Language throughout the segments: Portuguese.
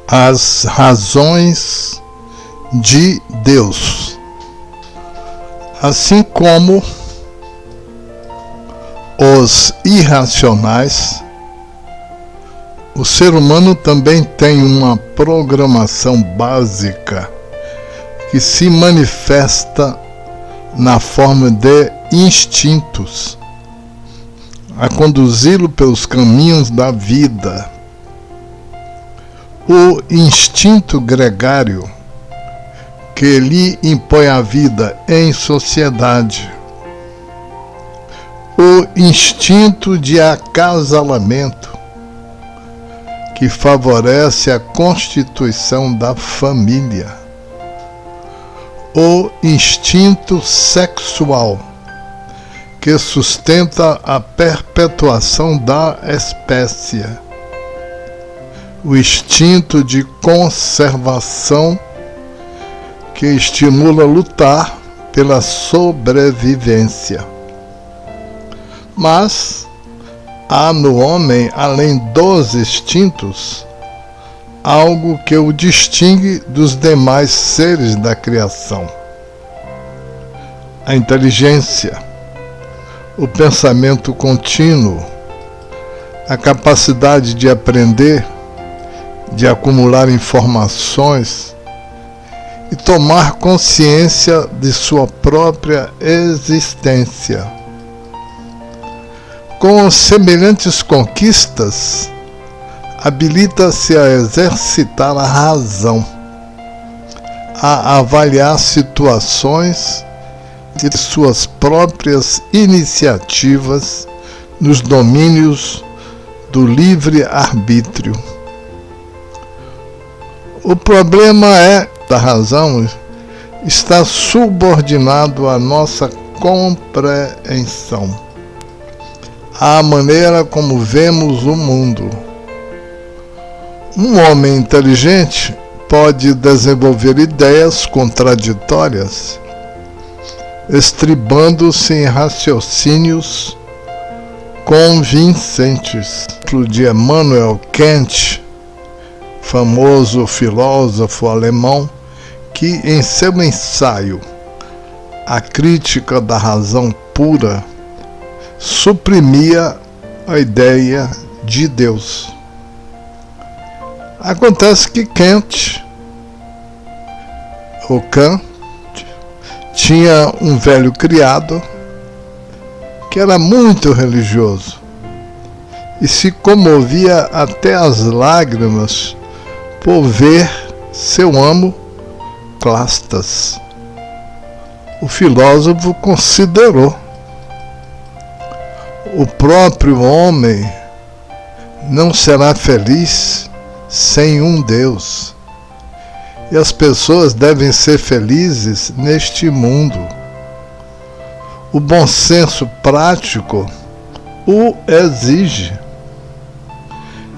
as razões de Deus. Assim como os irracionais, o ser humano também tem uma programação básica que se manifesta na forma de instintos, a conduzi-lo pelos caminhos da vida. O instinto gregário, que lhe impõe a vida em sociedade. O instinto de acasalamento, que favorece a constituição da família. O instinto sexual, que sustenta a perpetuação da espécie. O instinto de conservação, que estimula a lutar pela sobrevivência. Mas há no homem, além dos instintos, algo que o distingue dos demais seres da criação: a inteligência, o pensamento contínuo, a capacidade de aprender, de acumular informações e tomar consciência de sua própria existência. Com semelhantes conquistas, habilita-se a exercitar a razão, a avaliar situações e suas próprias iniciativas nos domínios do livre-arbítrio. O problema é da razão está subordinado à nossa compreensão, à maneira como vemos o mundo. Um homem inteligente pode desenvolver ideias contraditórias, estribando-se em raciocínios convincentes. De Immanuel Kant, famoso filósofo alemão, que em seu ensaio A Crítica da Razão Pura suprimia a ideia de Deus. Acontece que Kant tinha um velho criado que era muito religioso e se comovia até as lágrimas por ver seu amo Clastas. O filósofo considerou: o próprio homem não será feliz sem um Deus, e as pessoas devem ser felizes neste mundo. O bom senso prático o exige.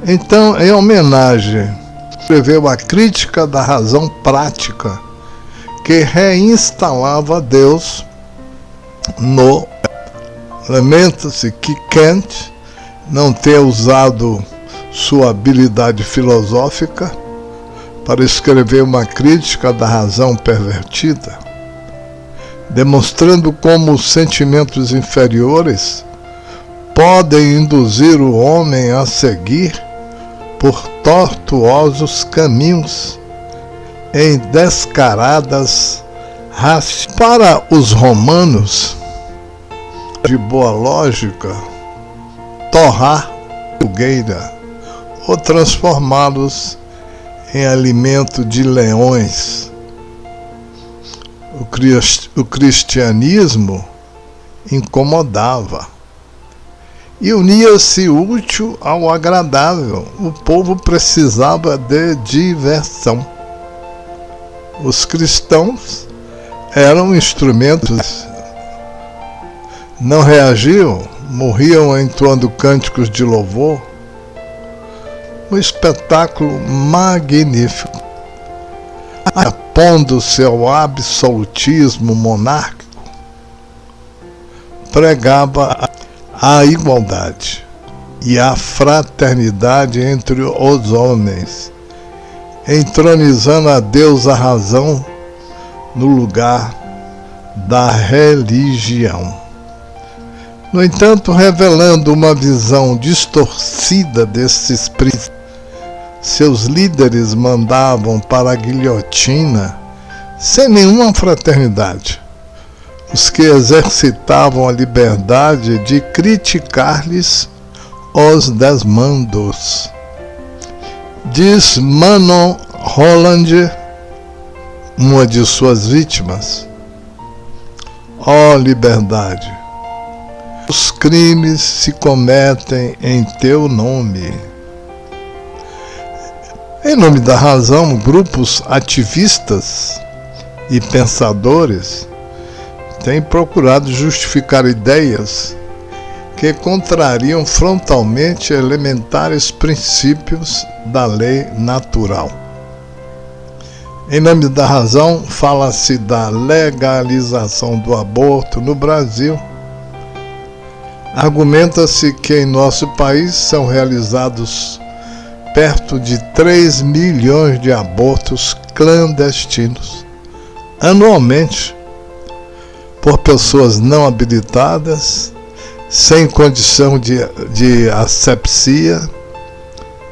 Então, em homenagem, escreveu A Crítica da Razão Prática, que reinstalava Deus no... Lamenta-se que Kant não tenha usado sua habilidade filosófica para escrever uma crítica da razão pervertida, demonstrando como os sentimentos inferiores podem induzir o homem a seguir por tortuosos caminhos em descaradas raças. Para os romanos, de boa lógica, torrar fogueira ou transformá-los em alimento de leões. O cristianismo incomodava e unia-se útil ao agradável. O povo precisava de diversão. Os cristãos eram instrumentos, não reagiam, morriam entoando cânticos de louvor. Um espetáculo magnífico, opondo-se ao absolutismo monárquico, pregava a igualdade e a fraternidade entre os homens, entronizando a Deus a razão no lugar da religião. No entanto, revelando uma visão distorcida desses princípios, seus líderes mandavam para a guilhotina sem nenhuma fraternidade os que exercitavam a liberdade de criticar-lhes os desmandos. Diz Manon Rolland, uma de suas vítimas: ó liberdade, os crimes se cometem em teu nome. Em nome da razão, grupos ativistas e pensadores têm procurado justificar ideias que contrariam frontalmente elementares princípios da lei natural. Em nome da razão, fala-se da legalização do aborto no Brasil. Argumenta-se que em nosso país são realizados perto de 3 milhões de abortos clandestinos anualmente por pessoas não habilitadas, sem condição de asepsia,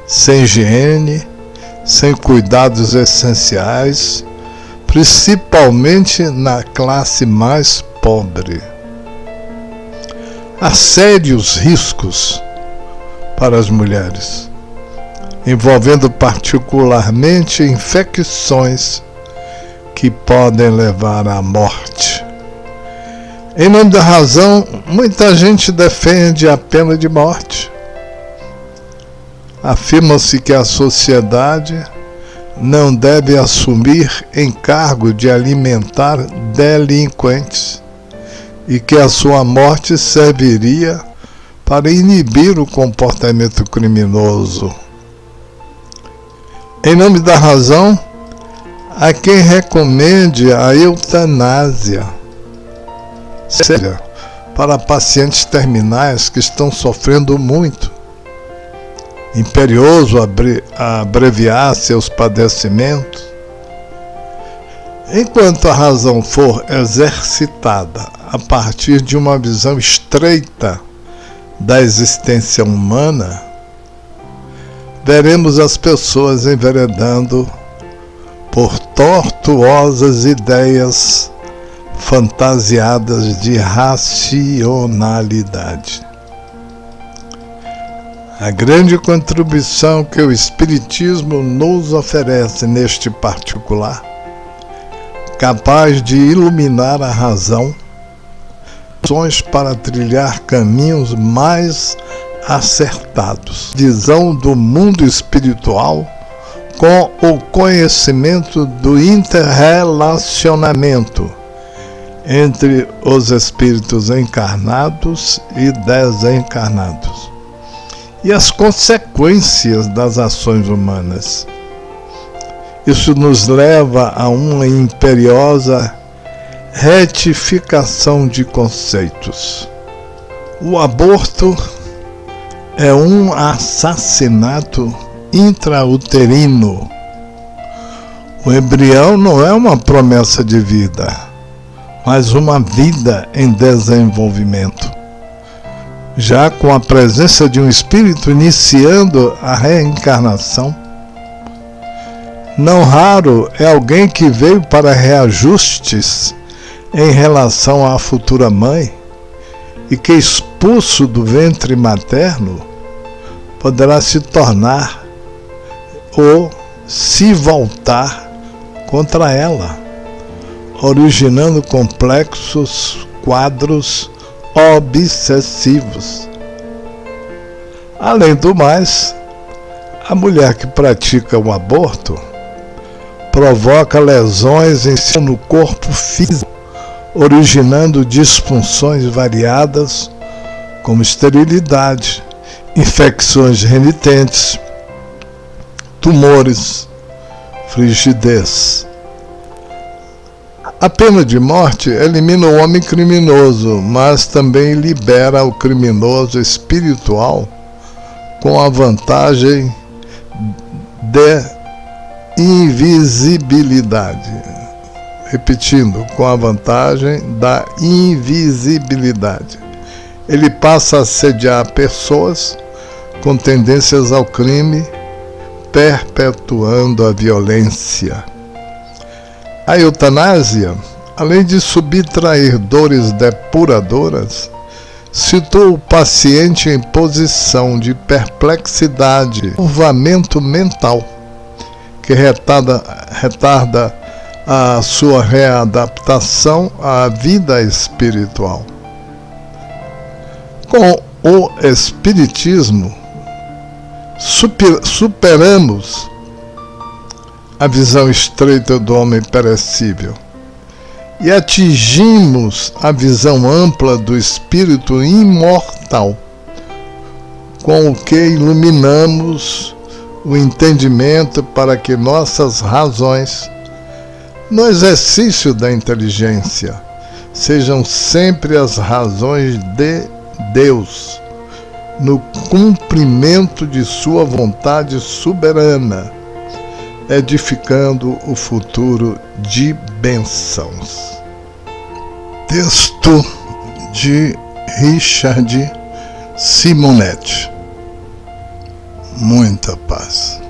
sem higiene, sem cuidados essenciais, principalmente na classe mais pobre. Há sérios riscos para as mulheres, envolvendo particularmente infecções que podem levar à morte. Em nome da razão, muita gente defende a pena de morte. Afirma-se que a sociedade não deve assumir encargo de alimentar delinquentes e que a sua morte serviria para inibir o comportamento criminoso. Em nome da razão, há quem recomende a eutanásia, seja para pacientes terminais que estão sofrendo muito, imperioso abreviar seus padecimentos. Enquanto a razão for exercitada a partir de uma visão estreita da existência humana, veremos as pessoas enveredando por tortuosas ideias fantasiadas de racionalidade. A grande contribuição que o Espiritismo nos oferece neste particular, capaz de iluminar a razão, para trilhar caminhos mais acertados, visão do mundo espiritual com o conhecimento do interrelacionamento entre os espíritos encarnados e desencarnados e as consequências das ações humanas. Isso nos leva a uma imperiosa retificação de conceitos. O aborto é um assassinato intrauterino. O embrião não é uma promessa de vida, mas uma vida em desenvolvimento. Já com a presença de um espírito iniciando a reencarnação, não raro é alguém que veio para reajustes em relação à futura mãe e que, expulso do ventre materno, poderá se tornar ou se voltar contra ela, originando complexos quadros obsessivos. Além do mais, a mulher que pratica o aborto provoca lesões no corpo físico, originando disfunções variadas como esterilidade, infecções renitentes, tumores, frigidez. A pena de morte elimina o homem criminoso, mas também libera o criminoso espiritual com a vantagem de invisibilidade. Repetindo, com a vantagem da invisibilidade. Ele passa a assediar pessoas com tendências ao crime, perpetuando a violência. A eutanásia, além de subtrair dores depuradoras, situa o paciente em posição de perplexidade, turvamento mental, que retarda a sua readaptação à vida espiritual. Com o Espiritismo, superamos a visão estreita do homem perecível e atingimos a visão ampla do espírito imortal, com o que iluminamos o entendimento para que nossas razões, no exercício da inteligência, sejam sempre as razões de Deus, no cumprimento de sua vontade soberana, edificando o futuro de bênçãos. Texto de Richard Simonetti. Muita paz.